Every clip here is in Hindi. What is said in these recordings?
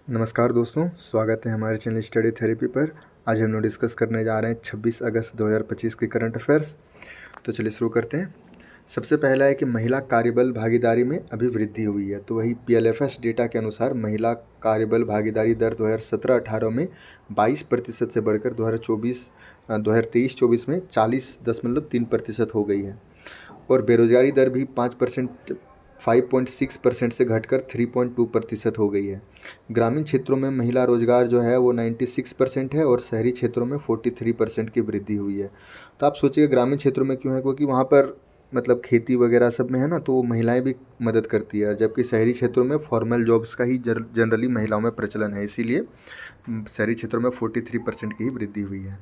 नमस्कार दोस्तों, स्वागत है हमारे चैनल स्टडी थेरेपी पर। आज हम लोग डिस्कस करने जा रहे हैं 26 अगस्त 2025 के करंट अफेयर्स। तो चलिए शुरू करते हैं। सबसे पहला है कि महिला कार्यबल भागीदारी में अभी वृद्धि हुई है। तो वही PLFS डेटा के अनुसार महिला कार्यबल भागीदारी दर 2017-18 में 22% से बढ़कर 2023-24 में 40.3% हो गई है। और बेरोजगारी दर भी 5.6% से घटकर 3.2% हो गई है। ग्रामीण क्षेत्रों में महिला रोजगार जो है वो 96% है और शहरी क्षेत्रों में 43% की वृद्धि हुई है। तो आप सोचिए ग्रामीण क्षेत्रों में क्यों है, क्योंकि वहाँ पर मतलब खेती वगैरह सब में है ना, तो महिलाएं भी मदद करती है। जबकि शहरी क्षेत्रों में फॉर्मल जॉब्स का ही जनरली महिलाओं में प्रचलन है, इसीलिए शहरी क्षेत्रों में 43% की ही वृद्धि हुई है।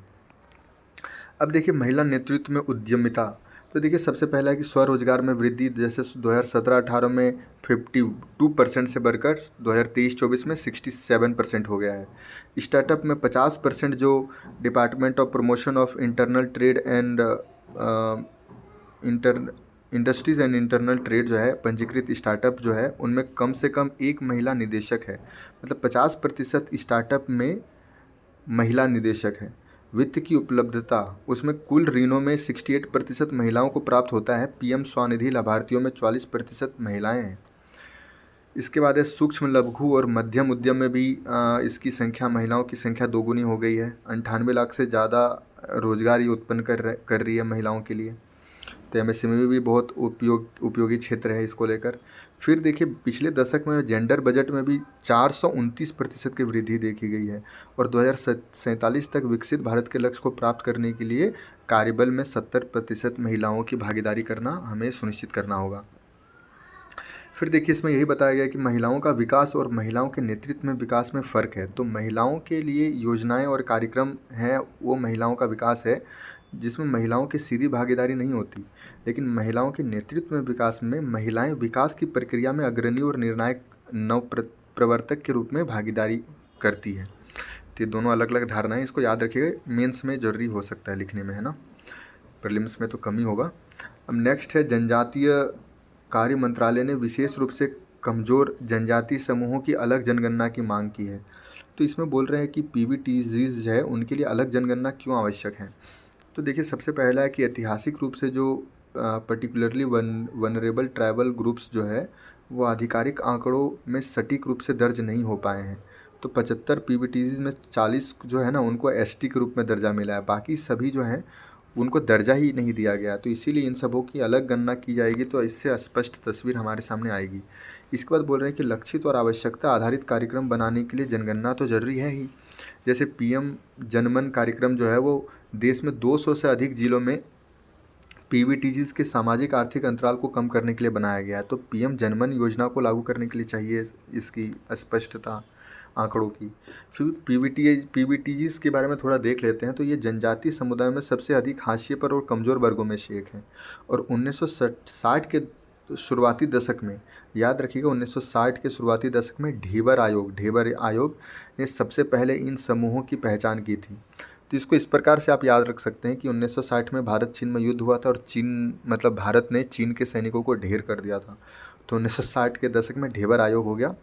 अब देखिए महिला नेतृत्व में उद्यमिता। तो देखिए सबसे पहला है कि स्वरोजगार में वृद्धि, जैसे 2017-18 में 52% से बढ़कर 2023-24 में 67% हो गया है। स्टार्टअप में 50% जो department of promotion of internal trade and industries and internal trade जो है पंजीकृत स्टार्टअप जो है उनमें कम से कम एक महिला निदेशक है। मतलब 50% स्टार्टअप में महिला निदेशक है। वित्त की उपलब्धता, उसमें कुल ऋणों में 68% महिलाओं को प्राप्त होता है। PM स्वनिधि लाभार्थियों में 44% महिलाएं हैं। इसके बाद है सूक्ष्म लघु और मध्यम उद्यम में भी इसकी संख्या, महिलाओं की संख्या दोगुनी हो गई है। 98 लाख से ज़्यादा रोजगार ये उत्पन्न कर रही है महिलाओं के लिए। तो MSME भी बहुत उपयोगी क्षेत्र है इसको लेकर। फिर देखिए पिछले दशक में जेंडर बजट में भी 429% की वृद्धि देखी गई है। और 2047 तक विकसित भारत के लक्ष्य को प्राप्त करने के लिए कार्यबल में 70% महिलाओं की भागीदारी करना हमें सुनिश्चित करना होगा। फिर देखिए इसमें यही बताया गया कि महिलाओं का विकास और महिलाओं के नेतृत्व में विकास में फ़र्क है। तो महिलाओं के लिए योजनाएं और कार्यक्रम हैं, वो महिलाओं का विकास है जिसमें महिलाओं की सीधी भागीदारी नहीं होती। लेकिन महिलाओं के नेतृत्व में विकास में महिलाएं विकास की प्रक्रिया में अग्रणी और निर्णायक प्रवर्तक के रूप में भागीदारी करती है। तो ये दोनों अलग अलग धारणाएं, इसको याद रखिएगा, मेंस में जरूरी हो सकता है लिखने में, है ना। प्रीलिम्स में तो कम ही होगा। अब नेक्स्ट है जनजातीय कार्य मंत्रालय ने विशेष रूप से कमज़ोर जनजातीय समूहों की अलग जनगणना की मांग की है। तो इसमें बोल रहे हैं कि PVTGs जो है उनके लिए अलग जनगणना क्यों आवश्यक है। तो देखिए सबसे पहला है कि ऐतिहासिक रूप से जो पर्टिकुलरली वनरेबल ट्राइबल ग्रुप्स जो है वो आधिकारिक आंकड़ों में सटीक रूप से दर्ज नहीं हो पाए हैं। तो 75 PVTGs में 40 जो है ना उनको ST के रूप में दर्जा मिला है, बाकी सभी जो हैं उनको दर्जा ही नहीं दिया गया। तो इसीलिए इन सबों की अलग गणना की जाएगी, तो इससे स्पष्ट तस्वीर हमारे सामने आएगी। इसके बाद बोल रहे हैं कि लक्षित और आवश्यकता आधारित कार्यक्रम बनाने के लिए जनगणना तो जरूरी है ही। जैसे PM जनमन कार्यक्रम जो है वो देश में 200 से अधिक जिलों में PVTGs के सामाजिक आर्थिक अंतराल को कम करने के लिए बनाया गया है। तो PM जनमन योजना को लागू करने के लिए चाहिए इसकी स्पष्टता आंकड़ों की। फिर PVTGs के बारे में थोड़ा देख लेते हैं। तो ये जनजातीय समुदाय में सबसे अधिक हाशिए पर और कमज़ोर वर्गों में से एक है। और 1960 के शुरुआती दशक में, याद रखिएगा 1960 के शुरुआती दशक में ढेबर आयोग ने सबसे पहले इन समूहों की पहचान की थी। तो इसको इस प्रकार से आप याद रख सकते हैं कि 1960 में भारत चीन में युद्ध हुआ था और भारत ने चीन के सैनिकों को ढेर कर दिया था। तो 1960 के दशक में ढेबर आयोग हो गया,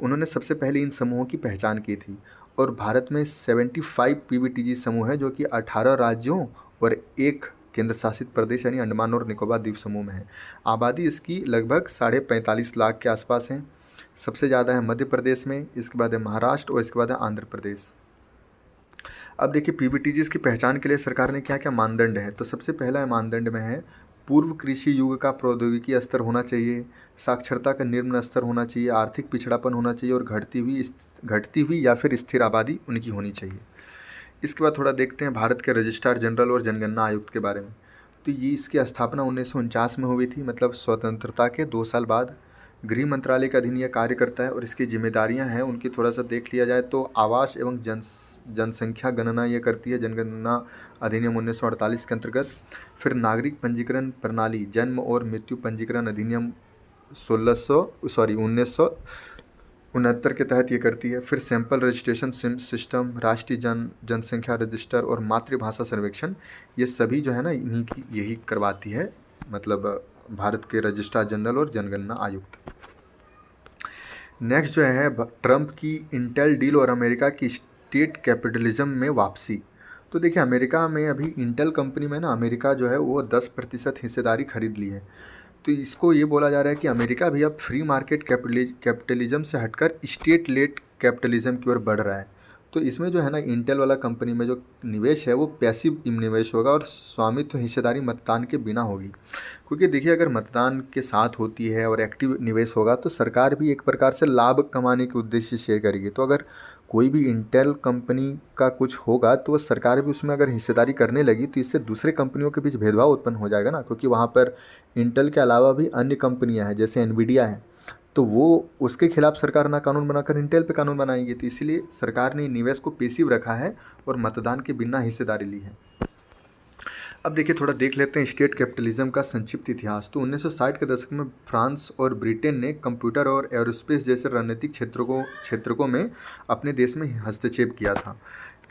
उन्होंने सबसे पहले इन समूहों की पहचान की थी। और भारत में 75 PVTG समूह है जो कि 18 राज्यों और एक केंद्र शासित प्रदेश यानी अंडमान और निकोबार द्वीप समूह में है। आबादी इसकी लगभग 45.5 लाख के आसपास है। सबसे ज़्यादा है मध्य प्रदेश में, इसके बाद है महाराष्ट्र और इसके बाद है आंध्र प्रदेश। अब देखिए PVTGs की पहचान के लिए सरकार ने क्या क्या मानदंड है। तो सबसे पहला मानदंड में है पूर्व कृषि युग का प्रौद्योगिकी स्तर होना चाहिए, साक्षरता का निम्न स्तर होना चाहिए, आर्थिक पिछड़ापन होना चाहिए और घटती हुई या फिर स्थिर आबादी उनकी होनी चाहिए। इसके बाद थोड़ा देखते हैं भारत के रजिस्ट्रार जनरल और जनगणना आयुक्त के बारे में। तो ये इसकी स्थापना 1949 में हुई थी, मतलब स्वतंत्रता के 2 साल बाद। गृह मंत्रालय के अधीन यह कार्य करता है और इसकी जिम्मेदारियां हैं उनकी थोड़ा सा देख लिया जाए तो आवास एवं जनसंख्या गणना ये करती है, जनगणना अधिनियम 1948 के अंतर्गत। फिर नागरिक पंजीकरण प्रणाली, जन्म और मृत्यु पंजीकरण अधिनियम 1969 के तहत ये करती है। फिर सैंपल रजिस्ट्रेशन सिस्टम, राष्ट्रीय जनसंख्या रजिस्टर और मातृभाषा सर्वेक्षण, ये सभी जो है ना इन्हीं की यही करवाती है, मतलब भारत के रजिस्ट्रार जनरल और जनगणना आयुक्त। नेक्स्ट जो है ट्रम्प की इंटेल डील और अमेरिका की स्टेट कैपिटलिज्म में वापसी। तो देखिए अमेरिका में अभी इंटेल कंपनी में ना अमेरिका जो है वो 10% हिस्सेदारी खरीद ली है। तो इसको ये बोला जा रहा है कि अमेरिका भी अब फ्री मार्केट कैपिटलिज्म से हटकर स्टेट लेड कैपिटलिज्म की ओर बढ़ रहा है। तो इसमें जो है ना इंटेल वाला कंपनी में जो निवेश है वो पैसिव निवेश होगा और स्वामित्व हिस्सेदारी मतदान के बिना होगी। क्योंकि देखिए अगर मतदान के साथ होती है और एक्टिव निवेश होगा तो सरकार भी एक प्रकार से लाभ कमाने के उद्देश्य से शेयर करेगी। तो अगर कोई भी इंटेल कंपनी का कुछ होगा तो वो सरकार भी उसमें अगर हिस्सेदारी करने लगी तो इससे दूसरे कंपनियों के बीच भेदभाव उत्पन्न हो जाएगा ना, क्योंकि वहाँ पर इंटेल के अलावा भी अन्य कंपनियाँ हैं जैसे एनवीडिया है। तो वो उसके खिलाफ सरकार ना कानून बनाकर इंटेल पे कानून बनाएगी। तो इसीलिए सरकार ने निवेश को पेसिव रखा है और मतदान के बिना हिस्सेदारी ली है। अब देखिए थोड़ा देख लेते हैं स्टेट कैपिटलिज्म का संक्षिप्त इतिहास। तो 1960 के दशक में फ्रांस और ब्रिटेन ने कंप्यूटर और एरोस्पेस जैसे रणनीतिक क्षेत्रकों में अपने देश में हस्तक्षेप किया था।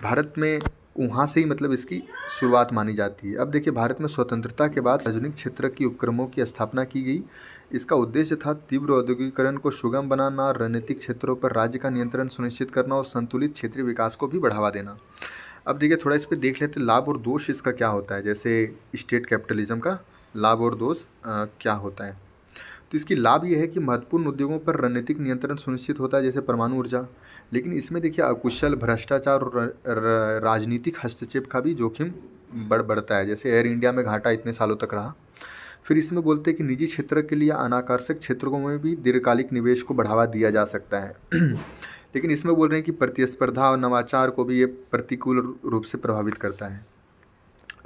भारत में वहाँ से ही मतलब इसकी शुरुआत मानी जाती है। अब देखिए भारत में स्वतंत्रता के बाद सार्वजनिक क्षेत्र की उपक्रमों की स्थापना की गई। इसका उद्देश्य था तीव्र औद्योगिकरण को सुगम बनाना, रणनीतिक क्षेत्रों पर राज्य का नियंत्रण सुनिश्चित करना और संतुलित क्षेत्रीय विकास को भी बढ़ावा देना। अब देखिए थोड़ा इस पर देख लेते हैं लाभ और दोष इसका क्या होता है। जैसे स्टेट कैपिटलिज्म का लाभ और दोष क्या होता है। तो इसकी लाभ ये है कि महत्वपूर्ण उद्योगों पर रणनीतिक नियंत्रण सुनिश्चित होता है जैसे परमाणु ऊर्जा। लेकिन इसमें देखिए अकुशल भ्रष्टाचार और राजनीतिक हस्तक्षेप का भी जोखिम बढ़ता है। जैसे एयर इंडिया में घाटा इतने सालों तक रहा। फिर इसमें बोलते हैं कि निजी क्षेत्र के लिए अनाकर्षक क्षेत्रों में भी दीर्घकालिक निवेश को बढ़ावा दिया जा सकता है। लेकिन इसमें बोल रहे हैं कि प्रतिस्पर्धा और नवाचार को भी ये प्रतिकूल रूप से प्रभावित करता है।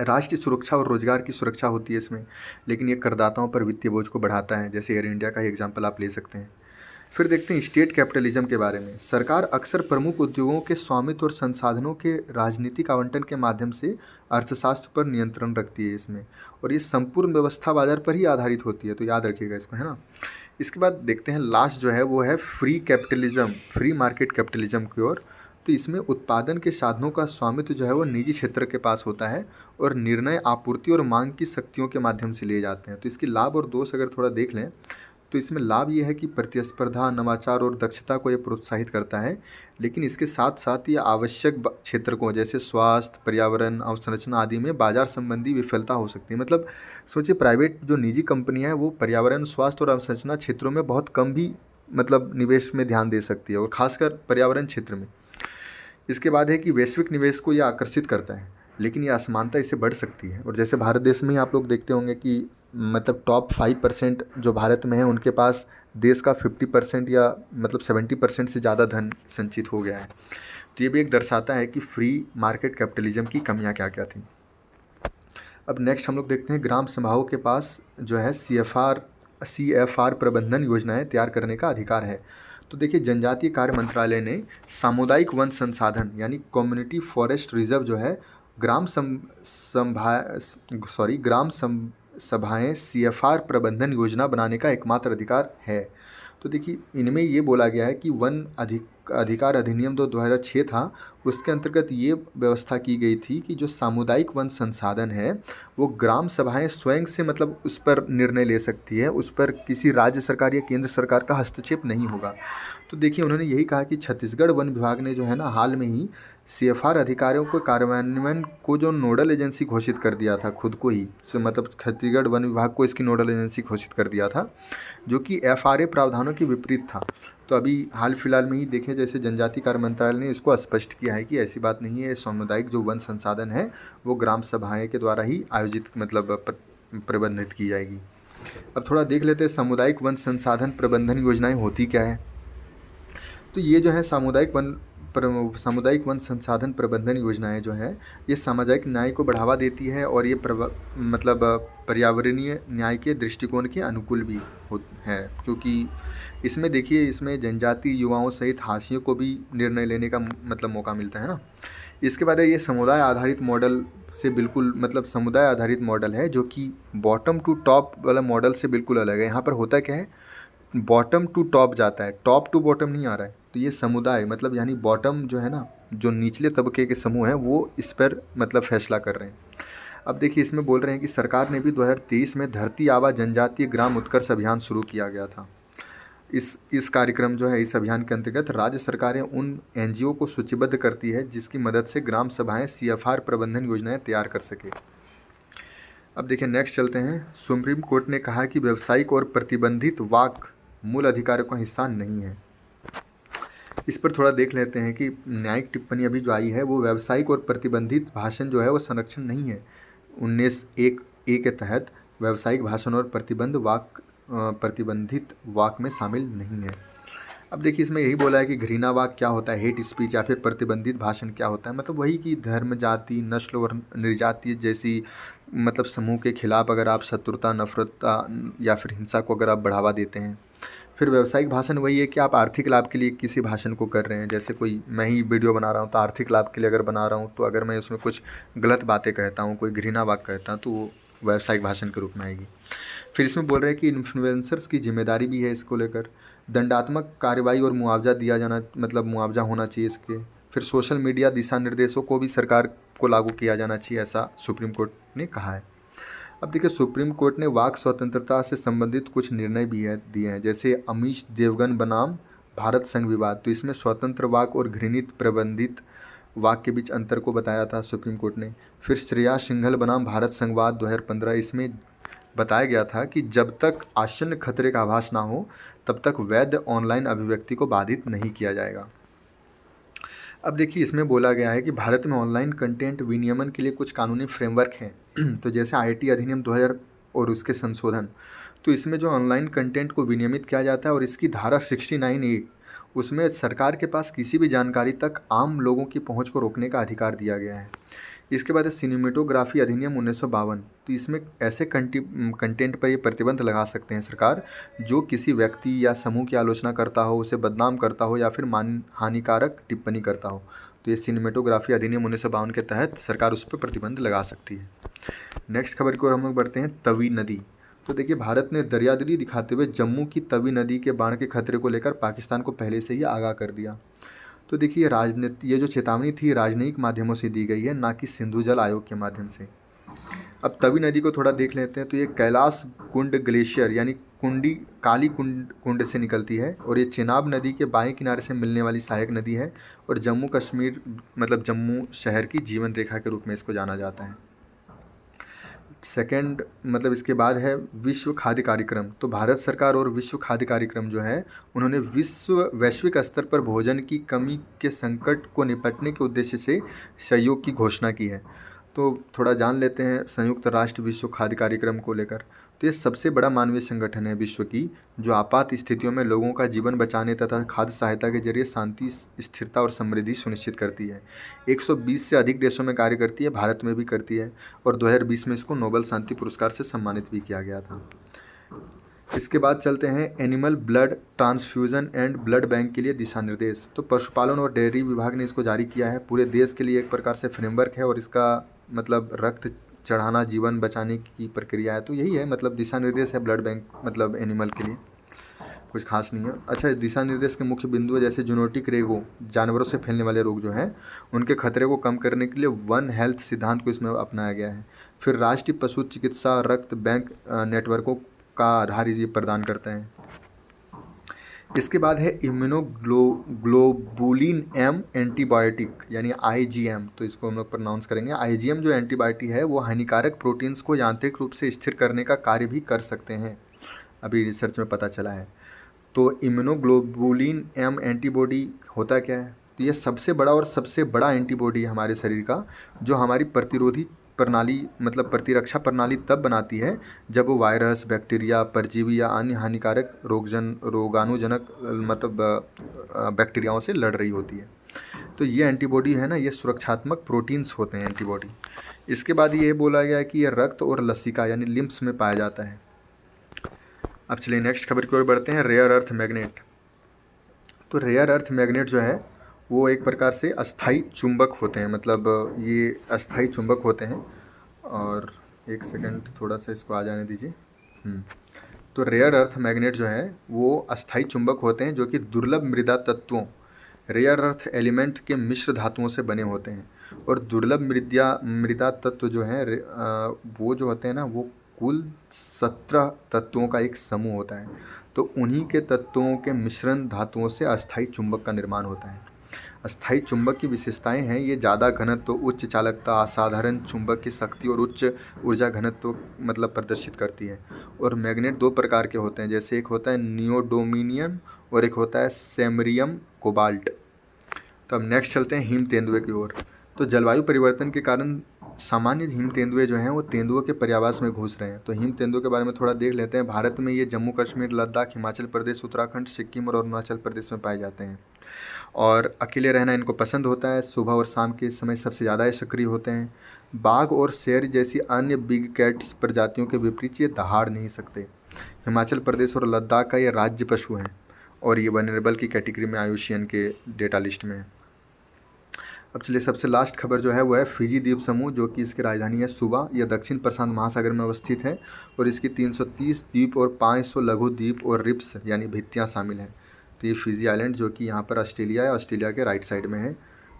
राष्ट्रीय सुरक्षा और रोजगार की सुरक्षा होती है इसमें, लेकिन ये करदाताओं पर वित्तीय बोझ को बढ़ाता है। जैसे एयर इंडिया का ही एग्जाम्पल आप ले सकते हैं। फिर देखते हैं स्टेट कैपिटलिज्म के बारे में। सरकार अक्सर प्रमुख उद्योगों के स्वामित्व और संसाधनों के राजनीतिक आवंटन के माध्यम से अर्थशास्त्र पर नियंत्रण रखती है इसमें, और ये संपूर्ण व्यवस्था बाजार पर ही आधारित होती है। तो याद रखिएगा इसको, है ना। इसके बाद देखते हैं लास्ट जो है वो है free capitalism, free market capitalism की ओर। तो इसमें उत्पादन के साधनों का स्वामित्व जो है वो निजी क्षेत्र के पास होता है और निर्णय आपूर्ति और मांग की शक्तियों के माध्यम से लिए जाते हैं। तो इसके लाभ और दोष अगर थोड़ा देख लें तो इसमें लाभ ये है कि प्रतिस्पर्धा, नवाचार और दक्षता को ये प्रोत्साहित करता है। लेकिन इसके साथ साथ ये आवश्यक क्षेत्र को जैसे स्वास्थ्य, पर्यावरण, अवसंरचना आदि में बाजार संबंधी विफलता हो सकती है। मतलब सोचिए प्राइवेट जो निजी कंपनियां हैं वो पर्यावरण, स्वास्थ्य और अवसंरचना क्षेत्रों में बहुत कम भी मतलब निवेश में ध्यान दे सकती है, और खासकर पर्यावरण क्षेत्र में। इसके बाद है कि वैश्विक निवेश को यह आकर्षित करता है, लेकिन ये असमानता इससे बढ़ सकती है। और जैसे भारत देश में ही आप लोग देखते होंगे कि मतलब टॉप 5% जो भारत में है उनके पास देश का 50% या मतलब 70% से ज़्यादा धन संचित हो गया है। तो ये भी एक दर्शाता है कि फ्री मार्केट कैपिटलिज्म की कमियां क्या क्या थी। अब नेक्स्ट हम लोग देखते हैं ग्राम सभाओं के पास जो है CFR प्रबंधन योजनाएं तैयार करने का अधिकार है। तो देखिए जनजातीय कार्य मंत्रालय ने सामुदायिक वन संसाधन यानी कम्युनिटी फॉरेस्ट रिजर्व जो है ग्राम सभाएं CFR प्रबंधन योजना बनाने का एकमात्र अधिकार है। तो देखिए इनमें ये बोला गया है कि वन अधिकार अधिनियम 2006 था, उसके अंतर्गत ये व्यवस्था की गई थी कि जो सामुदायिक वन संसाधन है वो ग्राम सभाएं स्वयं से मतलब उस पर निर्णय ले सकती है, उस पर किसी राज्य सरकार या केंद्र सरकार का हस्तक्षेप नहीं होगा। तो देखिए उन्होंने यही कहा कि छत्तीसगढ़ वन विभाग ने जो है ना हाल में ही CFR अधिकारियों को कार्यान्वयन को जो नोडल एजेंसी घोषित कर दिया था, खुद को ही मतलब छत्तीसगढ़ वन विभाग को इसकी नोडल एजेंसी घोषित कर दिया था, जो कि FRA प्रावधानों के विपरीत था। तो अभी हाल फिलहाल में ही देखें जैसे जनजातीय कार्य मंत्रालय ने इसको स्पष्ट किया है कि ऐसी बात नहीं है, सामुदायिक जो वन संसाधन है वो ग्राम सभाएं के द्वारा ही आयोजित मतलब प्रबंधित की जाएगी। अब थोड़ा देख लेते हैं सामुदायिक वन संसाधन प्रबंधन योजनाएं होती क्या है। तो ये जो है सामुदायिक वन संसाधन प्रबंधन योजनाएं जो है ये सामाजिक न्याय को बढ़ावा देती है और ये मतलब पर्यावरणीय न्याय के दृष्टिकोण के अनुकूल भी है, क्योंकि इसमें देखिए इसमें जनजातीय युवाओं सहित हाशियों को भी निर्णय लेने का मतलब मौका मिलता है ना। इसके बाद ये समुदाय आधारित मॉडल से बिल्कुल मतलब समुदाय आधारित मॉडल है जो कि बॉटम टू टॉप वाला मॉडल से बिल्कुल अलग है। यहाँ पर होता क्या है, बॉटम टू टॉप जाता है, टॉप टू बॉटम नहीं आ रहा है। तो ये समुदाय मतलब यानी बॉटम जो है ना, जो निचले तबके के समूह हैं वो इस पर मतलब फैसला कर रहे हैं। अब देखिए इसमें बोल रहे हैं कि सरकार ने भी 2023 में धरती आबा जनजातीय ग्राम उत्कर्ष अभियान शुरू किया गया था। इस कार्यक्रम जो है, इस अभियान के अंतर्गत राज्य सरकारें उन एनजीओ को सूचीबद्ध करती है जिसकी मदद से ग्राम सभाएं सीएफआर प्रबंधन योजनाएं तैयार कर सके। अब देखिए नेक्स्ट चलते हैं। सुप्रीम कोर्ट ने कहा कि व्यावसायिक और प्रतिबंधित वाक मूल अधिकारों का हिस्सा नहीं है। इस पर थोड़ा देख लेते हैं कि न्यायिक टिप्पणी अभी जो आई है वो व्यावसायिक और प्रतिबंधित भाषण जो है वो संरक्षण नहीं है। 19(1)(a) के तहत व्यावसायिक भाषण और प्रतिबंधित वाक में शामिल नहीं है। अब देखिए इसमें यही बोला है कि घृणा वाक क्या होता है, हेट स्पीच, या फिर प्रतिबंधित भाषण क्या होता है। मतलब वही कि धर्म, जाति, नस्ल और निर्जातीय जैसी मतलब समूह के खिलाफ अगर आप शत्रुता, नफरता या फिर हिंसा को अगर आप बढ़ावा देते हैं। फिर व्यावसायिक भाषण वही है कि आप आर्थिक लाभ के लिए किसी भाषण को कर रहे हैं। जैसे कोई मैं ही वीडियो बना रहा हूँ तो आर्थिक लाभ के लिए अगर बना रहा हूँ, तो अगर मैं उसमें कुछ गलत बातें कहता हूँ, कोई घृणा वाक्य कहता हूँ, तो वो व्यावसायिक भाषण के रूप में आएगी। फिर इसमें बोल रहे हैं कि इन्फ्लुएंसर्स की जिम्मेदारी भी है इसको लेकर। दंडात्मक कार्रवाई और मुआवजा दिया जाना, मतलब मुआवजा होना चाहिए इसके। फिर सोशल मीडिया दिशा निर्देशों को भी सरकार को लागू किया जाना चाहिए, ऐसा सुप्रीम कोर्ट ने कहा है। अब देखिए सुप्रीम कोर्ट ने वाक स्वतंत्रता से संबंधित कुछ निर्णय भी दिए हैं। जैसे अमीश देवगन बनाम भारत संघ विवाद, तो इसमें स्वतंत्र वाक और घृणित प्रबंधित वाक के बीच अंतर को बताया था सुप्रीम कोर्ट ने। फिर श्रेया सिंघल बनाम भारत संघवाद 2015, इसमें बताया गया था कि जब तक आशन्न खतरे का आभास ना हो तब तक वैध ऑनलाइन अभिव्यक्ति को बाधित नहीं किया जाएगा। अब देखिए इसमें बोला गया है कि भारत में ऑनलाइन कंटेंट विनियमन के लिए कुछ कानूनी फ्रेमवर्क हैं। तो जैसे आईटी अधिनियम 2000 और उसके संशोधन, तो इसमें जो ऑनलाइन कंटेंट को विनियमित किया जाता है और इसकी धारा 69(a), उसमें सरकार के पास किसी भी जानकारी तक आम लोगों की पहुंच को रोकने का अधिकार दिया गया है। इसके बाद है सिनेमेटोग्राफी अधिनियम 1952, तो इसमें ऐसे कंटेंट पर ये प्रतिबंध लगा सकते हैं सरकार जो किसी व्यक्ति या समूह की आलोचना करता हो, उसे बदनाम करता हो या फिर हानिकारक टिप्पणी करता हो। तो ये सिनेमेटोग्राफी अधिनियम 1952 के तहत सरकार उस पर प्रतिबंध लगा सकती है। नेक्स्ट खबर की ओर हम लोग बढ़ते हैं। तवी नदी, तो देखिए भारत ने दरियादिली दिखाते हुए जम्मू की तवी नदी के बाढ़ के खतरे को लेकर पाकिस्तान को पहले से ही आगाह कर दिया। तो देखिए ये जो चेतावनी थी राजनयिक माध्यमों से दी गई है, ना कि सिंधु जल आयोग के माध्यम से। अब तवी नदी को थोड़ा देख लेते हैं। तो ये कैलाश कुंड ग्लेशियर यानी काली कुंड से निकलती है और ये चेनाब नदी के बाएं किनारे से मिलने वाली सहायक नदी है और जम्मू कश्मीर मतलब जम्मू शहर की जीवन रेखा के रूप में इसको जाना जाता है। सेकंड मतलब इसके बाद है विश्व खाद्य कार्यक्रम। तो भारत सरकार और विश्व खाद्य कार्यक्रम जो है उन्होंने वैश्विक स्तर पर भोजन की कमी के संकट को निपटने के उद्देश्य से सहयोग की घोषणा की है। तो थोड़ा जान लेते हैं संयुक्त राष्ट्र विश्व खाद्य कार्यक्रम को लेकर। तो ये सबसे बड़ा मानवीय संगठन है विश्व की, जो आपात स्थितियों में लोगों का जीवन बचाने तथा खाद्य सहायता के जरिए शांति, स्थिरता और समृद्धि सुनिश्चित करती है। 120 से अधिक देशों में कार्य करती है, भारत में भी करती है और 2020 में इसको नोबेल शांति पुरस्कार से सम्मानित भी किया गया था। इसके बाद चलते हैं animal blood transfusion and blood bank के लिए दिशा निर्देश। तो पशुपालन और डेयरी विभाग ने इसको जारी किया है। पूरे देश के लिए एक प्रकार से फ्रेमवर्क है और इसका मतलब रक्त चढ़ाना जीवन बचाने की प्रक्रिया है। तो यही है, मतलब दिशा निर्देश है ब्लड बैंक मतलब एनिमल के लिए, कुछ खास नहीं है। अच्छा, दिशा निर्देश के मुख्य बिंदु है जैसे जूनोटिक रोगों, जानवरों से फैलने वाले रोग जो हैं उनके खतरे को कम करने के लिए वन हेल्थ सिद्धांत को इसमें अपनाया गया है। फिर राष्ट्रीय पशु चिकित्सा रक्त बैंक नेटवर्कों का आधार ये प्रदान करते हैं। इसके बाद है इम्यूनोग्लोबुलिन एम एंटीबायोटिक यानी आईजीएम। तो इसको हम लोग प्रोनाउंस करेंगे। आईजीएम जो एंटीबायोटिक है वो हानिकारक प्रोटीन्स को यांत्रिक रूप से स्थिर करने का कार्य भी कर सकते हैं, अभी रिसर्च में पता चला है। तो इम्यूनोग्लोबुलिन एम एंटीबॉडी होता क्या है? तो ये सबसे बड़ा और सबसे बड़ा एंटीबॉडी है हमारे शरीर का, जो हमारी प्रतिरोधी प्रणाली मतलब प्रतिरक्षा प्रणाली तब बनाती है जब वो वायरस, बैक्टीरिया, परजीवी या अन्य हानिकारक रोगाणुजनक मतलब बैक्टीरियाओं से लड़ रही होती है। तो ये एंटीबॉडी है ना, ये सुरक्षात्मक प्रोटीन्स होते हैं एंटीबॉडी। इसके बाद ये बोला गया है कि ये रक्त और लसिका यानी लिम्फ्स में पाया जाता है। अब चलिए नेक्स्ट खबर की ओर बढ़ते हैं। Rare earth magnet. तो रेयर अर्थ मैग्नेट जो है वो एक प्रकार से अस्थाई चुंबक होते हैं, मतलब ये अस्थाई चुंबक होते हैं। और एक सेकंड थोड़ा सा इसको आ जाने दीजिए। तो रेयर अर्थ मैग्नेट जो है वो अस्थाई चुंबक होते हैं जो कि दुर्लभ मृदा तत्वों रेयर अर्थ एलिमेंट के मिश्र धातुओं से बने होते हैं। और दुर्लभ मृदा तत्व जो है वो जो होते हैं ना वो कुल 17 तत्वों का एक समूह होता है। तो उन्हीं के तत्वों के मिश्रण धातुओं से अस्थायी चुंबक का निर्माण होता है। अस्थायी चुंबक की विशेषताएं हैं, ये ज़्यादा घनत्व, उच्च चालकता, असाधारण चुंबक की शक्ति और उच्च ऊर्जा घनत्व मतलब प्रदर्शित करती है। और मैग्नेट दो प्रकार के होते हैं, जैसे एक होता है नियोडोमिनियम और एक होता है सेमरियम कोबाल्ट। तो अब नेक्स्ट चलते हैं हिम तेंदुए की ओर। तो जलवायु परिवर्तन के कारण सामान्य हिम तेंदुए जो हैं वो तेंदुओं के पर्यावास में घुस रहे हैं। तो हिम तेंदुए के बारे में थोड़ा देख लेते हैं। भारत में ये जम्मू कश्मीर, लद्दाख, हिमाचल प्रदेश, उत्तराखंड, सिक्किम और अरुणाचल प्रदेश में पाए जाते हैं और अकेले रहना इनको पसंद होता है। सुबह और शाम के समय सबसे ज़्यादा ये सक्रिय होते हैं। बाघ और शेर जैसी अन्य बिग कैट्स प्रजातियों के विपरीत ये दहाड़ नहीं सकते। हिमाचल प्रदेश और लद्दाख का ये राज्य पशु हैं और ये वनरेबल की कैटेगरी में आयुष्मान के डेटा लिस्ट में है। अब चलिए सबसे लास्ट खबर जो है वो है फिजी द्वीप समूह, जो कि इसकी राजधानी है सुबा। यह दक्षिण प्रशांत महासागर में अवस्थित है और इसकी 330 द्वीप और 500 लघु द्वीप और रिप्स यानी भित्तियाँ शामिल हैं। तो ये फिजी आइलैंड जो कि यहाँ पर ऑस्ट्रेलिया है, ऑस्ट्रेलिया के राइट साइड में है,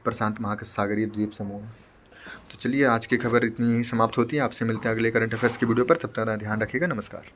प्रशांत महासागरीय द्वीप समूह। तो चलिए आज की खबर इतनी ही समाप्त होती है। आपसे मिलते हैं अगले करंट अफेयर्स की वीडियो पर। तब तक ध्यान रखिएगा। नमस्कार।